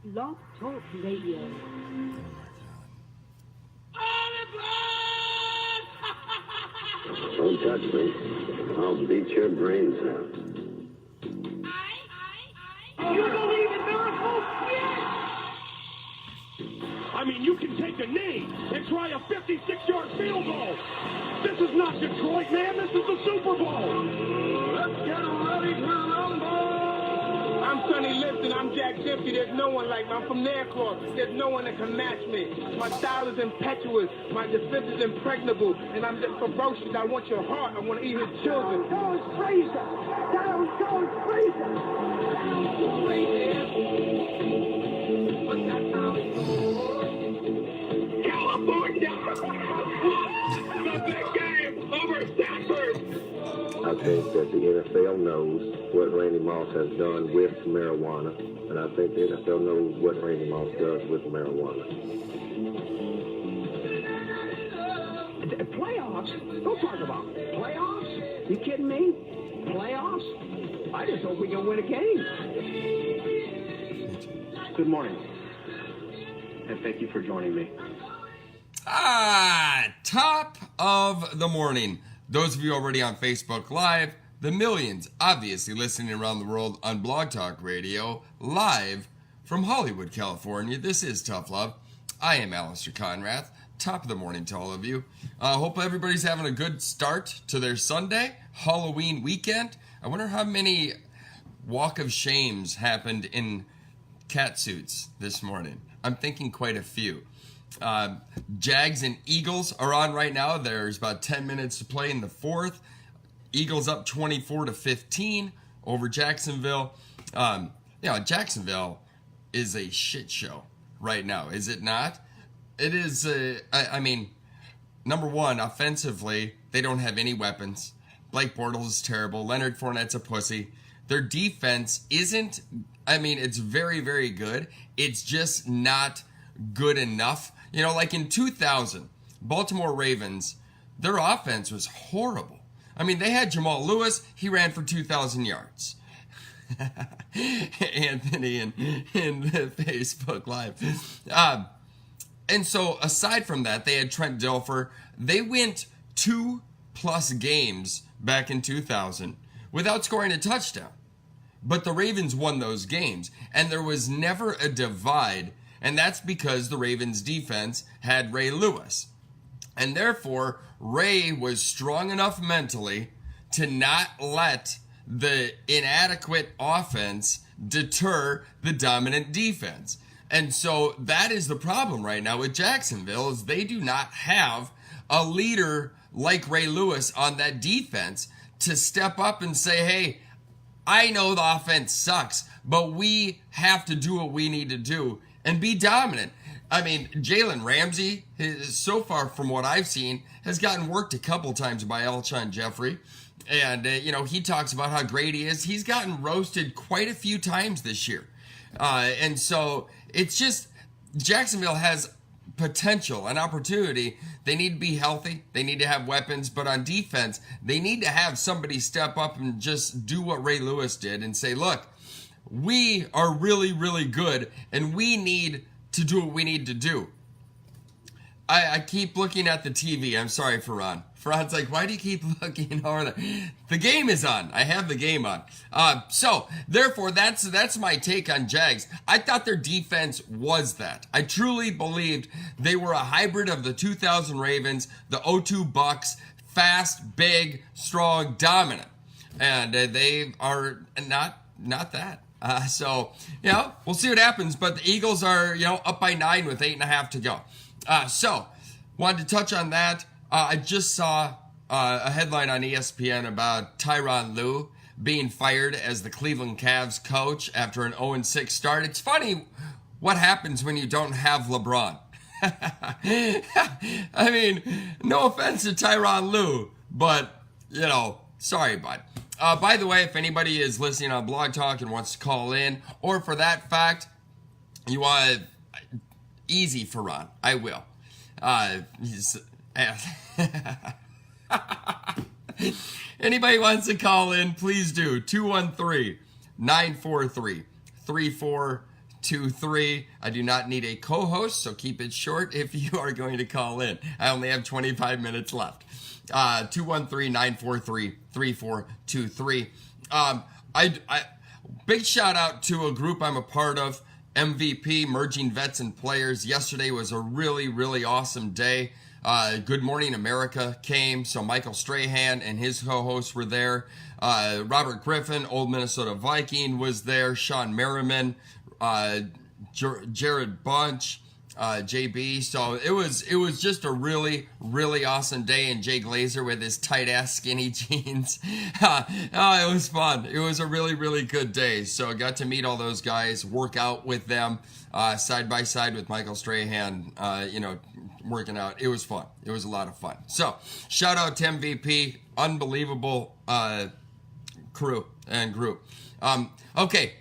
Blog Talk Radio. Don't touch me. I'll beat your brains out. You believe in miracles? I mean, you can take a knee and try a 56-yard field goal. This is not Detroit, man. This is the Super Bowl. Let's get ready to rumble. I'm Sonny Liston. I'm Jack Dempsey. There's no one like me. I'm from Nairclaw. There's no one that can match me. My style is impetuous. My defense is impregnable. And I'm just ferocious. I want your heart. I want to eat his children. That was Fraser. That was Fraser. California! The big game over Stanford! I think that the NFL knows what Randy Moss has done with marijuana, and I think the NFL knows what Randy Moss does with marijuana. Playoffs? Don't talk about playoffs. You kidding me? Playoffs? I just hope we can win a game. Good morning, and thank you for joining me. Top of the morning. Those of you already on Facebook Live, the millions obviously listening around the world on Blog Talk Radio, live from Hollywood, California. This is Tough Love. I am Alistair Conrath. Top of the morning to all of you. Hope everybody's having a good start to their Sunday, Halloween weekend. I wonder how many walk of shames happened in cat suits this morning. I'm thinking quite a few. Jags and Eagles are on right now. There's about 10 minutes to play in the fourth. Eagles up 24-15 over Jacksonville. Jacksonville is a shit show right now, is it not? It is, number one, offensively, they don't have any weapons. Blake Bortles is terrible. Leonard Fournette's a pussy. Their defense isn't, it's very, very good. It's just not good enough. Like in 2000, Baltimore Ravens, their offense was horrible. They had Jamal Lewis. He ran for 2,000 yards. Anthony in the Facebook Live. And so aside from that, they had Trent Dilfer. They went 2+ games back in 2000 without scoring a touchdown. But the Ravens won those games, and there was never a divide, and that's because the Ravens defense had Ray Lewis. And therefore, Ray was strong enough mentally to not let the inadequate offense deter the dominant defense. And so that is the problem right now with Jacksonville, is they do not have a leader like Ray Lewis on that defense to step up and say, hey, I know the offense sucks, but we have to do what we need to do and be dominant. Jalen Ramsey, so far from what I've seen, has gotten worked a couple times by Alshon Jeffrey. And, he talks about how great he is. He's gotten roasted quite a few times this year. And so it's just Jacksonville has potential and opportunity. They need to be healthy. They need to have weapons. But on defense, they need to have somebody step up and just do what Ray Lewis did and say, look, we are really, really good, and we need to do what we need to do. I keep looking at the TV. I'm sorry, Farhan. Farhan's like, why do you keep looking over there? The game is on. I have the game on. So, therefore, that's my take on Jags. I thought their defense was that. I truly believed they were a hybrid of the 2000 Ravens, the 02 Bucks, fast, big, strong, dominant. And they are not that. So, we'll see what happens. But the Eagles are, up by 9 with 8.5 to go. So, wanted to touch on that. I just saw a headline on ESPN about Tyronn Lue being fired as the Cleveland Cavs coach after an 0-6 start. It's funny what happens when you don't have LeBron. No offense to Tyronn Lue, but, sorry, bud. By the way, if anybody is listening on Blog Talk and wants to call in, or for that fact, you want easy for Ron, I will. Anybody wants to call in, please do. 213-943-34 3423. I do not need a co-host, so keep it short if you are going to call in. I only have 25 minutes left. 213-943-3423. Big shout out to a group I'm a part of, MVP, Merging Vets and Players. Yesterday was a really, really awesome day. Good Morning America came, so Michael Strahan and his co-hosts were there. Robert Griffin, Old Minnesota Viking, was there. Sean Merriman, Jared Bunch, JB. So it was just a really, really awesome day. And Jay Glazer with his tight ass skinny jeans. It was fun. It was a really, really good day. So I got to meet all those guys, work out with them, side by side with Michael Strahan, working out. It was fun. It was a lot of fun. So shout out to MVP, unbelievable crew and group. Okay.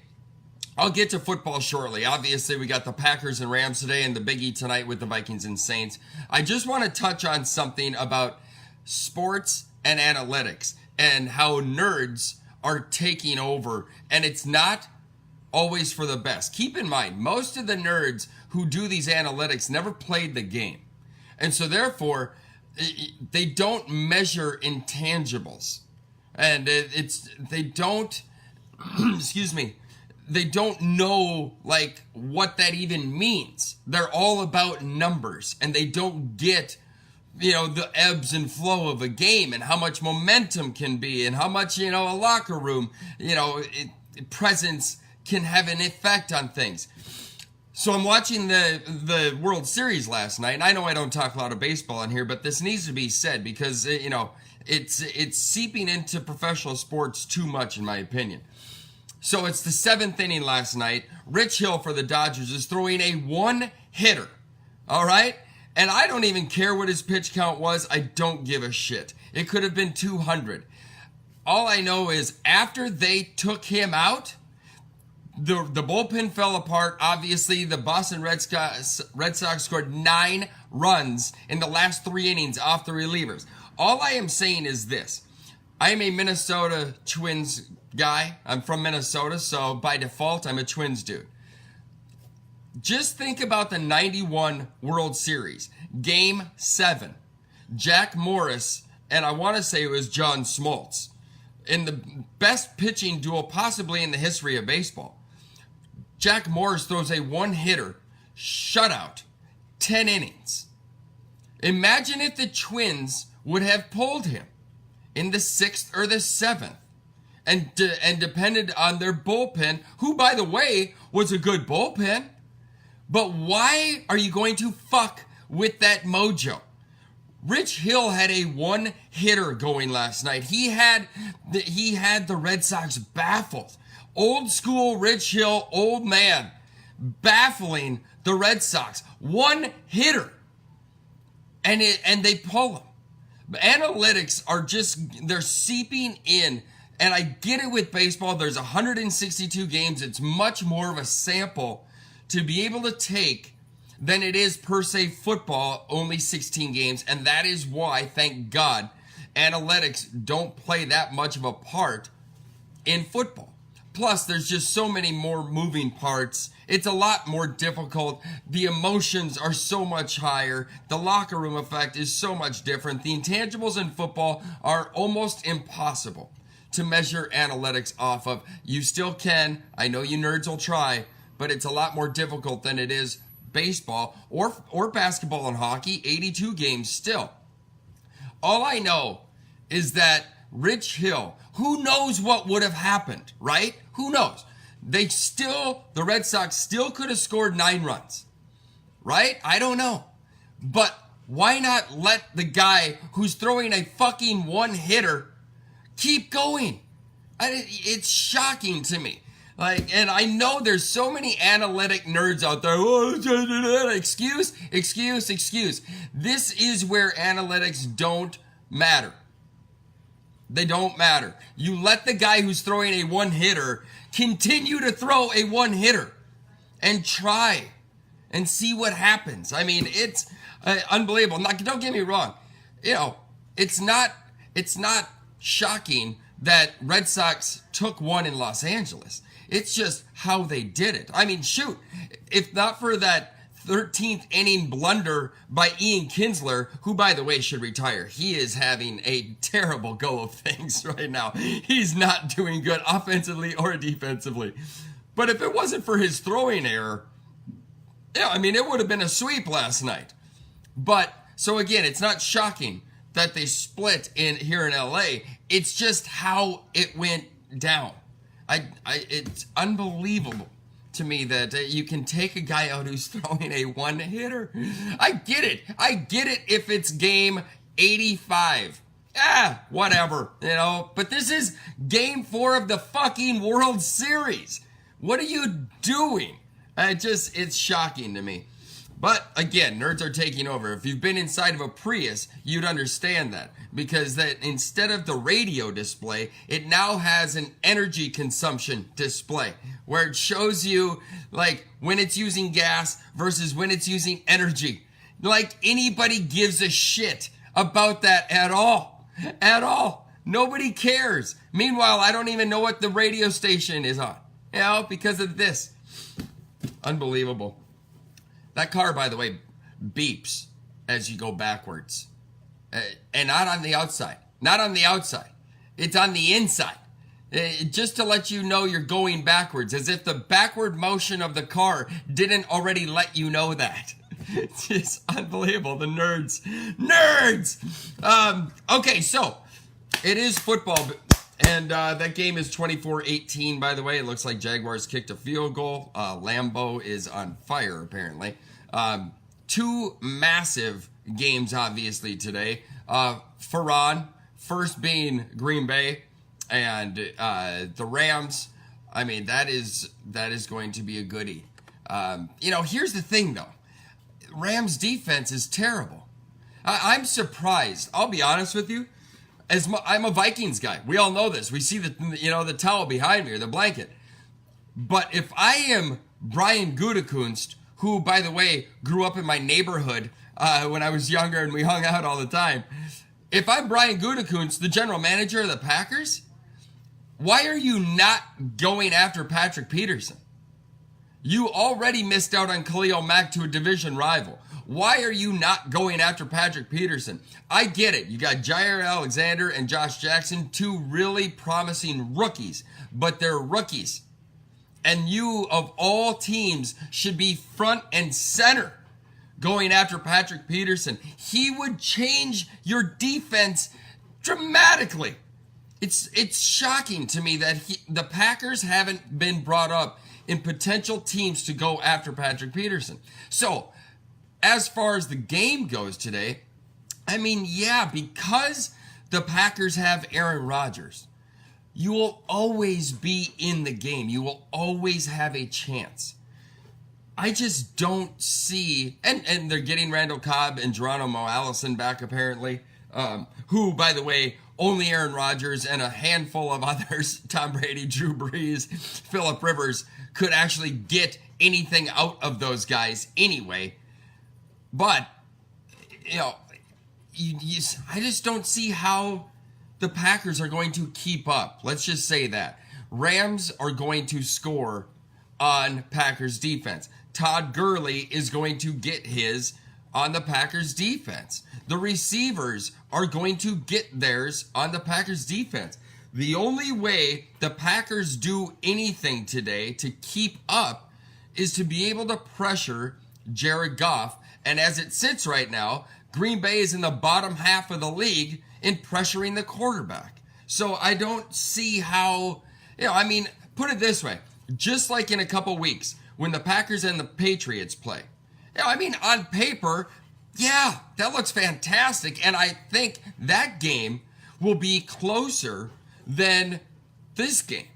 I'll get to football shortly. Obviously, we got the Packers and Rams today and the Biggie tonight with the Vikings and Saints. I just want to touch on something about sports and analytics and how nerds are taking over, and it's not always for the best. Keep in mind, most of the nerds who do these analytics never played the game. And so therefore, they don't measure intangibles. And they don't, excuse me, they don't know like what that even means. They're all about numbers, and they don't get, the ebbs and flow of a game and how much momentum can be and how much, a locker room, presence can have an effect on things. So I'm watching the World Series last night, and I know I don't talk a lot of baseball on here, but this needs to be said because, it's seeping into professional sports too much, in my opinion. So it's the 7th inning last night. Rich Hill for the Dodgers is throwing a one-hitter, all right? And I don't even care what his pitch count was. I don't give a shit. It could have been 200. All I know is after they took him out, the bullpen fell apart. Obviously, the Boston Red Sox scored 9 runs in the last 3 innings off the relievers. All I am saying is this. I am a Minnesota Twins guy. I'm from Minnesota, so by default, I'm a Twins dude. Just think about the 91 World Series. Game 7. Jack Morris, and I want to say it was John Smoltz, in the best pitching duel possibly in the history of baseball. Jack Morris throws a one-hitter, shutout, 10 innings. Imagine if the Twins would have pulled him in the 6th or the 7th and depended on their bullpen, who, by the way, was a good bullpen. But why are you going to fuck with that mojo? Rich Hill had a one-hitter going last night. He had the Red Sox baffled. Old school Rich Hill, old man, baffling the Red Sox. One hitter. And they pull him. Analytics are they're seeping in. And I get it with baseball. There's 162 games. It's much more of a sample to be able to take than it is per se football, only 16 games. And that is why, thank God, analytics don't play that much of a part in football. Plus, there's just so many more moving parts. It's a lot more difficult. The emotions are so much higher. The locker room effect is so much different. The intangibles in football are almost impossible to measure analytics off of. You still can. I know you nerds will try, but it's a lot more difficult than it is baseball or basketball and hockey. 82 games still. All I know is that Rich Hill, who knows what would have happened, right? Who knows? The Red Sox still could have scored 9 runs, right? I don't know. But why not let the guy who's throwing a fucking one-hitter keep going? It's shocking to me. And I know there's so many analytic nerds out there. Oh, excuse. This is where analytics don't matter. They don't matter. You let the guy who's throwing a one-hitter continue to throw a one-hitter and try and see what happens. I mean, it's unbelievable. Don't get me wrong. It's not shocking that Red Sox took one in Los Angeles. It's just how they did it. I mean, shoot, if not for that 13th inning blunder by Ian Kinsler, who, by the way, should retire. He is having a terrible go of things right now. He's not doing good offensively or defensively. But if it wasn't for his throwing error, yeah, I mean, it would have been a sweep last night. But, so again, it's not shocking that they split here in LA. It's just how it went down. It's unbelievable to me that you can take a guy out who's throwing a one-hitter. I get it if it's game 85. Whatever, But this is game 4 of the fucking World Series. What are you doing? It's shocking to me. But again, nerds are taking over. If you've been inside of a Prius, you'd understand that. Because that instead of the radio display, it now has an energy consumption display. Where it shows you like when it's using gas versus when it's using energy. Like anybody gives a shit about that at all. At all. Nobody cares. Meanwhile, I don't even know what the radio station is on. Because of this. Unbelievable. That car, by the way, beeps as you go backwards. And not on the outside. Not on the outside. It's on the inside. Just to let you know you're going backwards. As if the backward motion of the car didn't already let you know that. It's just unbelievable. The nerds. Nerds! Okay, so it is football. And that game is 24-18, by the way. It looks like Jaguars kicked a field goal. Lambeau is on fire, apparently. 2 massive games, obviously, today. Ferran, first being Green Bay, and the Rams. I mean, that is going to be a goodie. Here's the thing, though. Rams' defense is terrible. I'm surprised. I'll be honest with you. I'm a Vikings guy. We all know this. We see the towel behind me or the blanket. But if I am Brian Gutekunst, who, by the way, grew up in my neighborhood when I was younger and we hung out all the time. If I'm Brian Gutekunst, the general manager of the Packers, why are you not going after Patrick Peterson? You already missed out on Khalil Mack to a division rival. Why are you not going after Patrick Peterson? I get it. You got Jair Alexander and Josh Jackson, 2 really promising rookies, but they're rookies. And you, of all teams, should be front and center going after Patrick Peterson. He would change your defense dramatically. It's shocking to me that the Packers haven't been brought up in potential teams to go after Patrick Peterson. So, as far as the game goes today, I mean, yeah, because the Packers have Aaron Rodgers, you will always be in the game. You will always have a chance. I just don't see, and they're getting Randall Cobb and Geronimo Allison back apparently, who, by the way, only Aaron Rodgers and a handful of others, Tom Brady, Drew Brees, Phillip Rivers, could actually get anything out of those guys anyway. But, I just don't see how the Packers are going to keep up. Let's just say that. Rams are going to score on Packers defense. Todd Gurley is going to get his on the Packers defense. The receivers are going to get theirs on the Packers defense. The only way the Packers do anything today to keep up is to be able to pressure Jared Goff. And as it sits right now, Green Bay is in the bottom half of the league in pressuring the quarterback. So I don't see how, put it this way. Just like in a couple weeks when the Packers and the Patriots play. On paper, yeah, that looks fantastic. And I think that game will be closer than this game.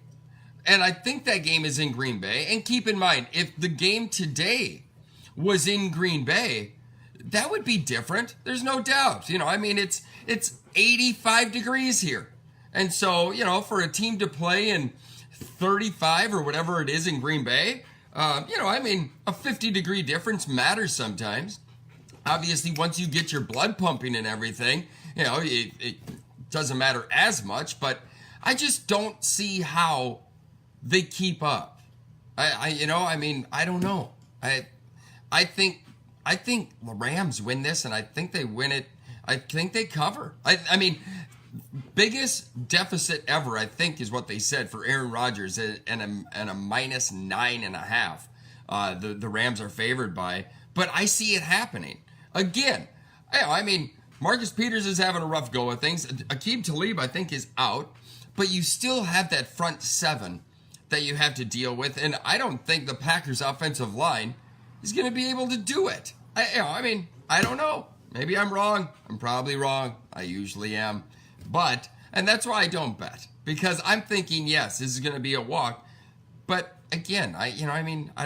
And I think that game is in Green Bay. And keep in mind, if the game today was in Green Bay, that would be different. There's no doubt. It's 85 degrees here. And so, for a team to play in 35 or whatever it is in Green Bay, a 50-degree difference matters sometimes. Obviously, once you get your blood pumping and everything, it doesn't matter as much. But I just don't see how they keep up. I don't know. I think the Rams win this, and I think they win it. I think they cover. I mean, biggest deficit ever, I think, is what they said for Aaron Rodgers, and a minus 9.5. The Rams are favored by, but I see it happening again. I mean, Marcus Peters is having a rough go of things. Aqib Talib, I think, is out, but you still have that front seven that you have to deal with, and I don't think the Packers' offensive line is going to be able to do it. I don't know. Maybe I'm wrong. I'm probably wrong. I usually am. And that's why I don't bet, because I'm thinking, yes, this is going to be a walk. But again, I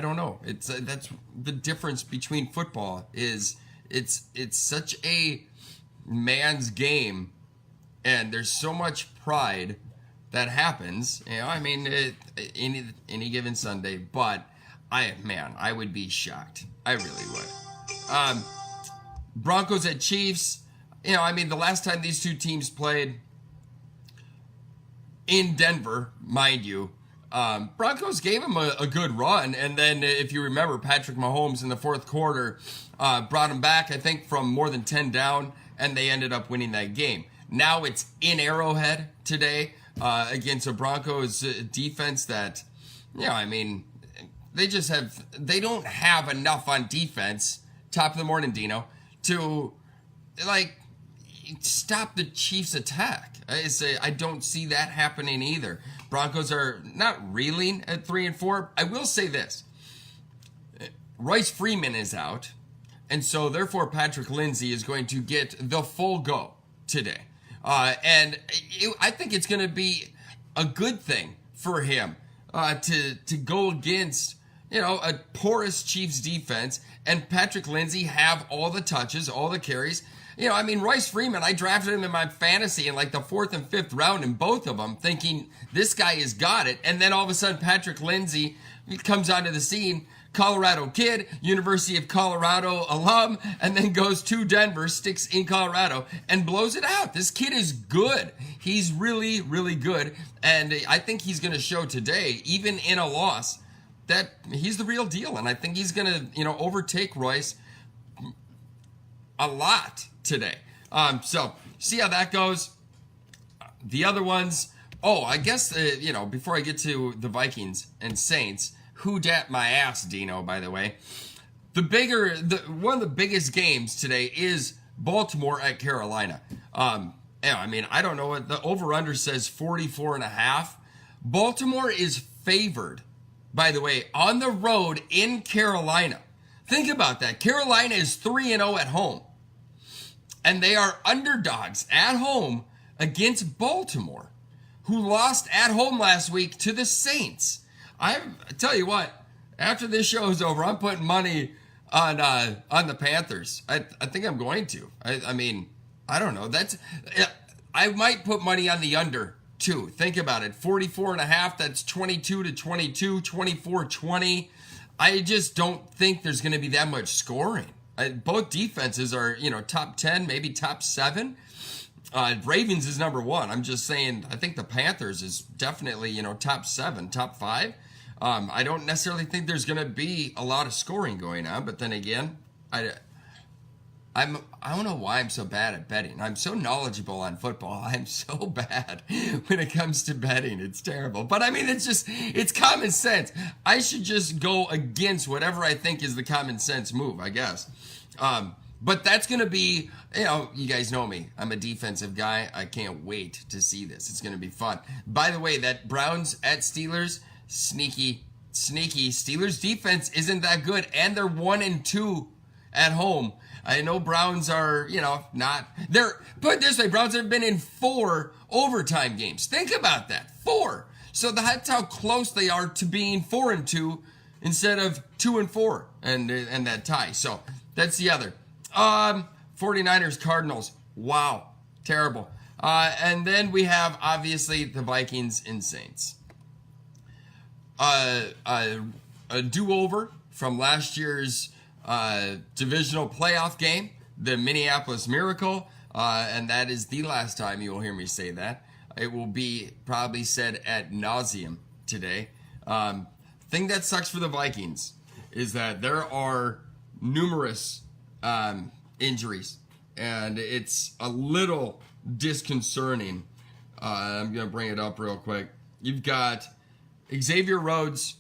don't know. It's that's the difference between football is it's such a man's game, and there's so much pride that happens. Any given Sunday. But I would be shocked. I really would. Broncos at Chiefs. The last time these two teams played in Denver, mind you, Broncos gave them a good run. And then, if you remember, Patrick Mahomes in the fourth quarter brought them back, I think, from more than 10 down, and they ended up winning that game. Now it's in Arrowhead today against a Broncos defense that, they don't have enough on defense, top of the morning, Dino, to, stop the Chiefs' attack. I don't see that happening either. Broncos are not reeling at 3-4. I will say this. Royce Freeman is out, and so therefore Patrick Lindsay is going to get the full go today. I think it's going to be a good thing for him to go against a porous Chiefs defense, and Patrick Lindsay have all the touches, all the carries. Royce Freeman, I drafted him in my fantasy in like the 4th and 5th round in both of them, thinking this guy has got it. And then all of a sudden, Patrick Lindsay comes onto the scene, Colorado kid, University of Colorado alum, and then goes to Denver, sticks in Colorado, and blows it out. This kid is good. He's really, really good. And I think he's going to show today, even in a loss, that he's the real deal. And I think he's going to, overtake Royce a lot today. So see how that goes. The other ones, I guess, before I get to the Vikings and Saints, who dat my ass, Dino, by the way. One of the biggest games today is Baltimore at Carolina. I don't know what the over-under says, 44.5. Baltimore is favored, by the way, on the road in Carolina. Think about that. Carolina is 3-0 at home. And they are underdogs at home against Baltimore, who lost at home last week to the Saints. I tell you what, after this show is over, I'm putting money on the Panthers. I think I'm going to. I don't know. I might put money on the under too. Think about it. 44.5. That's 22-22, 24-20. I just don't think there's going to be that much scoring. Both defenses are, top 10, maybe top 7. Ravens is number 1. I'm just saying, I think the Panthers is definitely, top 7, top 5. I don't necessarily think there's going to be a lot of scoring going on, but then again, I don't know why I'm so bad at betting. I'm so knowledgeable on football. I'm so bad when it comes to betting. It's terrible. But it's common sense. I should just go against whatever I think is the common sense move, I guess. But that's going to be, you guys know me. I'm a defensive guy. I can't wait to see this. It's going to be fun. By the way, that Browns at Steelers, sneaky. Steelers defense isn't that good, and they're 1-2 at home. I know Browns are, not. Put it this way, Browns have been in 4 overtime games. Think about that. 4. So that's how close they are to being 4-2 instead of 2-4 and that tie. So that's the other. 49ers, Cardinals. Wow. Terrible. And then we have, obviously, the Vikings and Saints. A do-over from last year's divisional playoff game, the Minneapolis Miracle, and that is the last time you will hear me say that. It will be probably said ad nauseum today. Thing that sucks for the Vikings is that there are numerous injuries, and it's a little disconcerting. I'm going to bring it up real quick. You've got Xavier Rhodes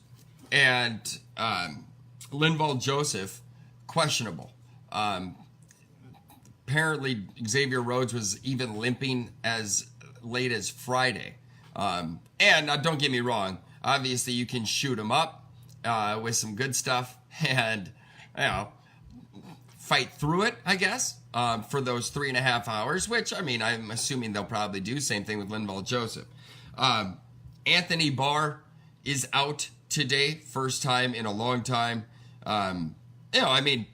and Linval Joseph questionable. Apparently, Xavier Rhodes was even limping as late as Friday. And now, don't get me wrong. Obviously, you can shoot him up with some good stuff and, fight through it, I guess, for those 3.5 hours, which, I mean, I'm assuming they'll probably do. Same thing with Linval Joseph. Anthony Barr is out today, first time in a long time. I mean,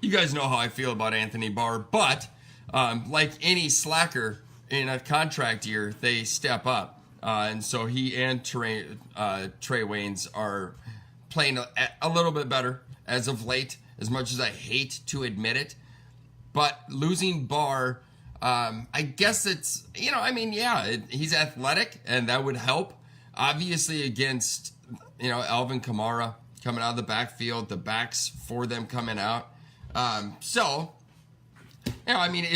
you guys know how I feel about Anthony Barr, but like any slacker in a contract year, they step up. And so he and Trey Waynes are playing a little bit better as of late, as much as I hate to admit it. But losing Barr, I guess it's, he's athletic, and that would help. Obviously against, Alvin Kamara coming out of the backfield, the backs for them coming out. Is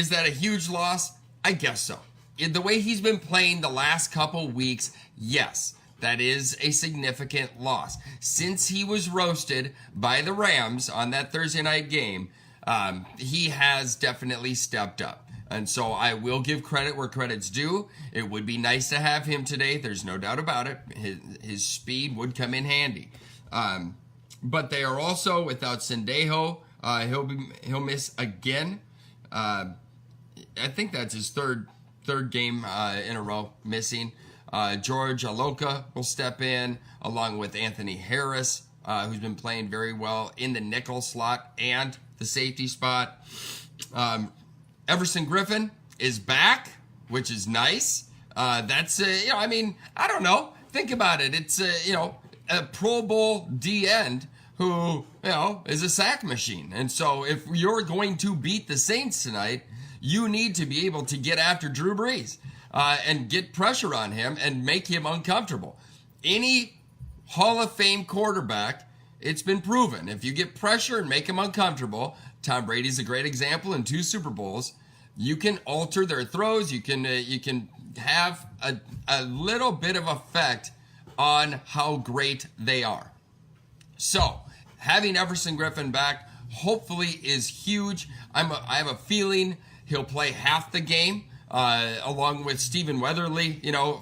that a huge loss? I guess so. The way he's been playing the last couple weeks, yes, that is a significant loss. Since he was roasted by the Rams on that Thursday night game, he has definitely stepped up. And so I will give credit where credit's due. It would be nice to have him today. There's no doubt about it. His speed would come in handy. But they are also without Sendejo. He'll miss again. I think that's his third game in a row missing. George Aloka will step in along with Anthony Harris, who's been playing very well in the nickel slot and the safety spot. Everson Griffin is back, which is nice. That's I don't know. Think about it. It's a Pro Bowl D end who is a sack machine, and so if you're going to beat the Saints tonight, you need to be able to get after Drew Brees and get pressure on him and make him uncomfortable. Any Hall of Fame quarterback, it's been proven. If you get pressure and make him uncomfortable, Tom Brady's a great example in 2 Super Bowls. You can alter their throws. You can have a little bit of effect on how great they are. So having Everson Griffin back hopefully is huge. I have a feeling he'll play half the game, along with Stephen Weatherly,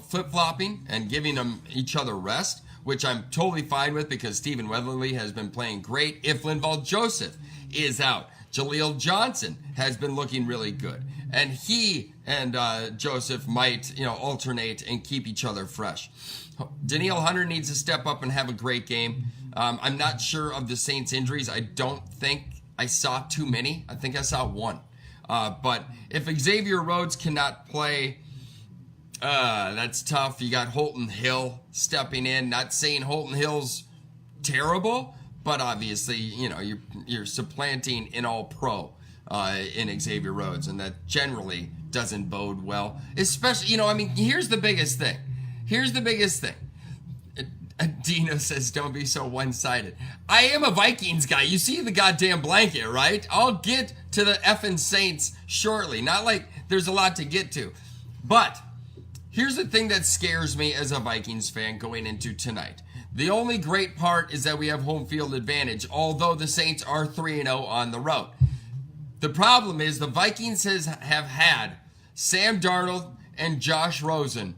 flip-flopping and giving them each other rest, which I'm totally fine with because Stephen Weatherly has been playing great. If Linval Joseph is out, Jaleel Johnson has been looking really good. And he and Joseph might, alternate and keep each other fresh. Danielle Hunter needs to step up and have a great game. I'm not sure of the Saints' injuries. I don't think I saw too many. I think I saw one. But if Xavier Rhodes cannot play, that's tough. You got Holton Hill stepping in. Not saying Holton Hill's terrible, but obviously, you're supplanting an all-pro in Xavier Rhodes, and that generally doesn't bode well. Especially, here's the biggest thing. Dino says, don't be so one-sided. I am a Vikings guy. You see the goddamn blanket, right? I'll get to the effing Saints shortly. Not like there's a lot to get to. But here's the thing that scares me as a Vikings fan going into tonight. The only great part is that we have home field advantage, although the Saints are 3-0 on the road. The problem is the Vikings have had Sam Darnold and Josh Rosen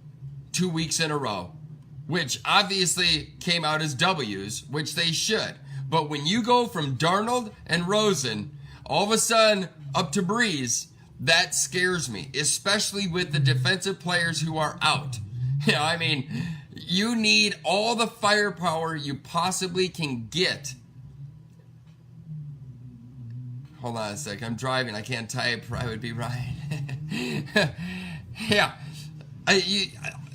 2 weeks in a row, which obviously came out as W's, which they should. But when you go from Darnold and Rosen, all of a sudden up to Brees, that scares me, especially with the defensive players who are out. You need all the firepower you possibly can get. Hold on a sec. I'm driving. I can't type. I would be right. Yeah.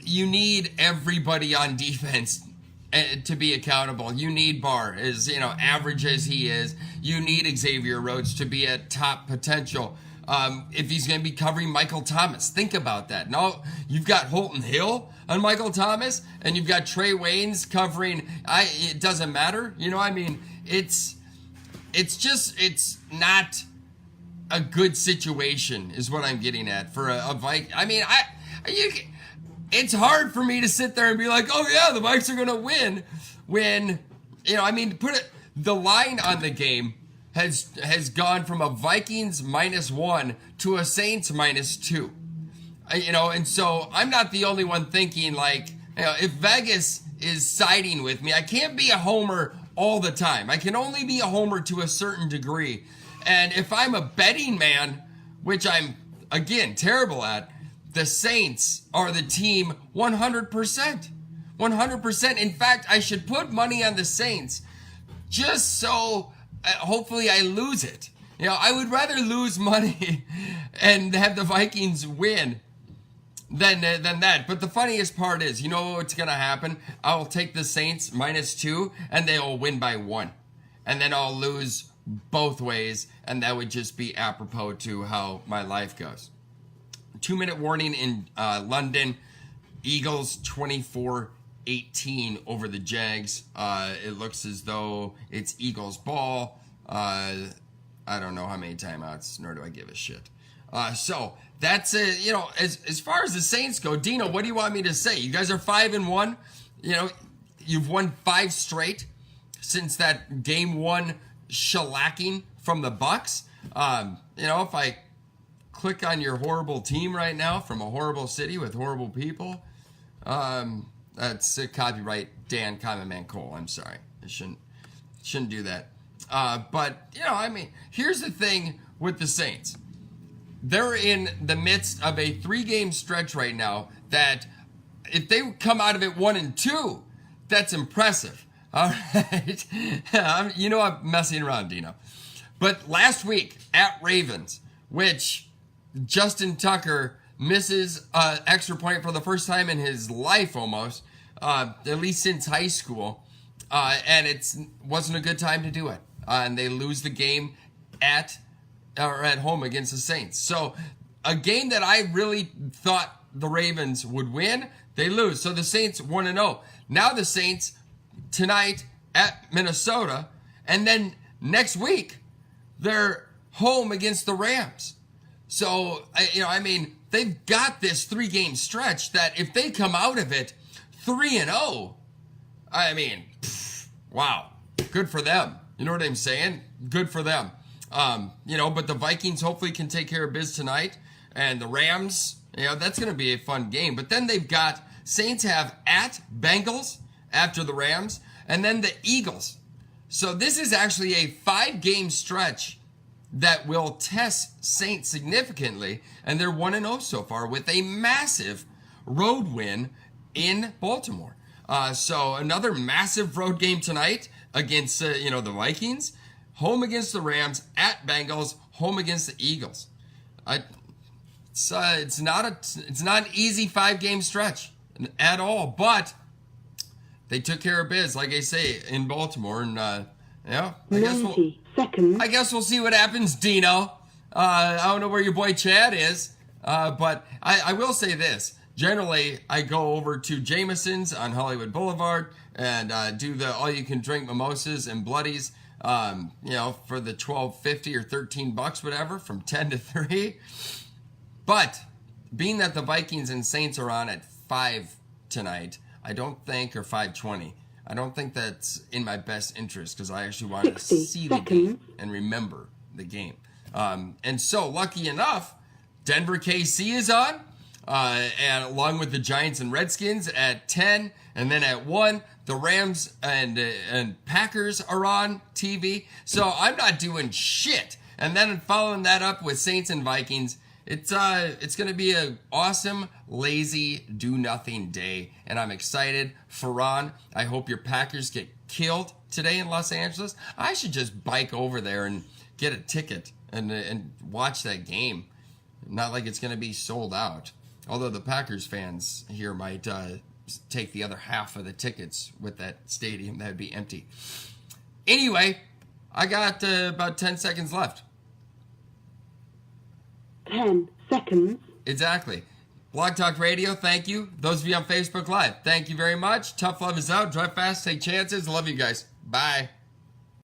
You need everybody on defense to be accountable. You need Barr, as average as he is. You need Xavier Rhodes to be at top potential. if he's going to be covering Michael Thomas. Think about that. Now you've got Holton Hill on Michael Thomas, and you've got Trey Waynes covering. It doesn't matter. You know, I mean, it's not a good situation, is what I'm getting at for a Viking. I mean, it's hard for me to sit there and be like, oh yeah, the Vikes are going to win when, you know, I mean, the line on the game has gone from a Vikings -1 to a Saints -2. You know, and so I'm not the only one thinking like, you know, if Vegas is siding with me, I can't be a homer all the time. I can only be a homer to a certain degree. And if I'm a betting man, which I'm, again, terrible at, the Saints are the team 100%. 100%. In fact, I should put money on the Saints just so hopefully I lose it. You know, I would rather lose money and have the Vikings win than that. But the funniest part is, you know what's going to happen? I'll take the Saints -2 and they'll win by 1. And then I'll lose both ways, and that would just be apropos to how my life goes. 2-minute warning in London. Eagles 24-18 over the Jags. It looks as though it's Eagles ball. I don't know how many timeouts, nor do I give a shit. So that's it. You know, as far as the Saints go, Dino, what do you want me to say? You guys are 5-1. You know, you've won 5 straight since that game 1 shellacking from the Bucks. You know, if I click on your horrible team right now from a horrible city with horrible people, that's a copyright Dan Common Man Cole. I'm sorry, I shouldn't do that. But you know, I mean, here's the thing with the Saints. They're in the midst of a 3-game stretch right now that if they come out of it 1-2, that's impressive. All right. You know I'm messing around, Dino. But last week at Ravens, which Justin Tucker misses an extra point for the first time in his life almost, at least since high school, and it wasn't a good time to do it. And they lose the game at home against the Saints. So a game that I really thought the Ravens would win, they lose. So the Saints 1-0. Now the Saints tonight at Minnesota, and then next week they're home against the Rams. So, you know, I mean, they've got this 3-game stretch that if they come out of it 3-0, I mean, wow, good for them. You know what I'm saying? Good for them. You know, but the Vikings hopefully can take care of biz tonight. And the Rams, you know, that's going to be a fun game. But then they've got Saints have at Bengals after the Rams, and then the Eagles. So this is actually a 5-game stretch that will test Saints significantly. And they're 1-0 so far with a massive road win in Baltimore. So another massive road game tonight against, you know, the Vikings, home against the Rams, at Bengals, home against the Eagles. It's not an easy 5-game stretch at all, but they took care of biz, like I say, in Baltimore, and yeah, I guess we'll see what happens, Dino. I don't know where your boy Chad is, but I will say this. Generally, I go over to Jameson's on Hollywood Boulevard and do the all-you-can-drink mimosas and bloodies, you know, for the $12.50 or $13, whatever, from 10 to 3. But being that the Vikings and Saints are on at 5 tonight, I don't think, or 5:20, I don't think that's in my best interest because I actually want to see the game and remember the game. And so, lucky enough, Denver KC is on, and along with the Giants and Redskins at 10, and then at 1, the Rams and Packers are on TV. So I'm not doing shit. And then following that up with Saints and Vikings, it's going to be an awesome, lazy, do-nothing day. And I'm excited. Ferran, I hope your Packers get killed today in Los Angeles. I should just bike over there and get a ticket and watch that game. Not like it's going to be sold out. Although the Packers fans here might take the other half of the tickets with that stadium. That would be empty. Anyway, I got about 10 seconds left. 10 seconds. Exactly. Blog Talk Radio, thank you. Those of you on Facebook Live, thank you very much. Tough love is out. Drive fast, take chances. Love you guys. Bye.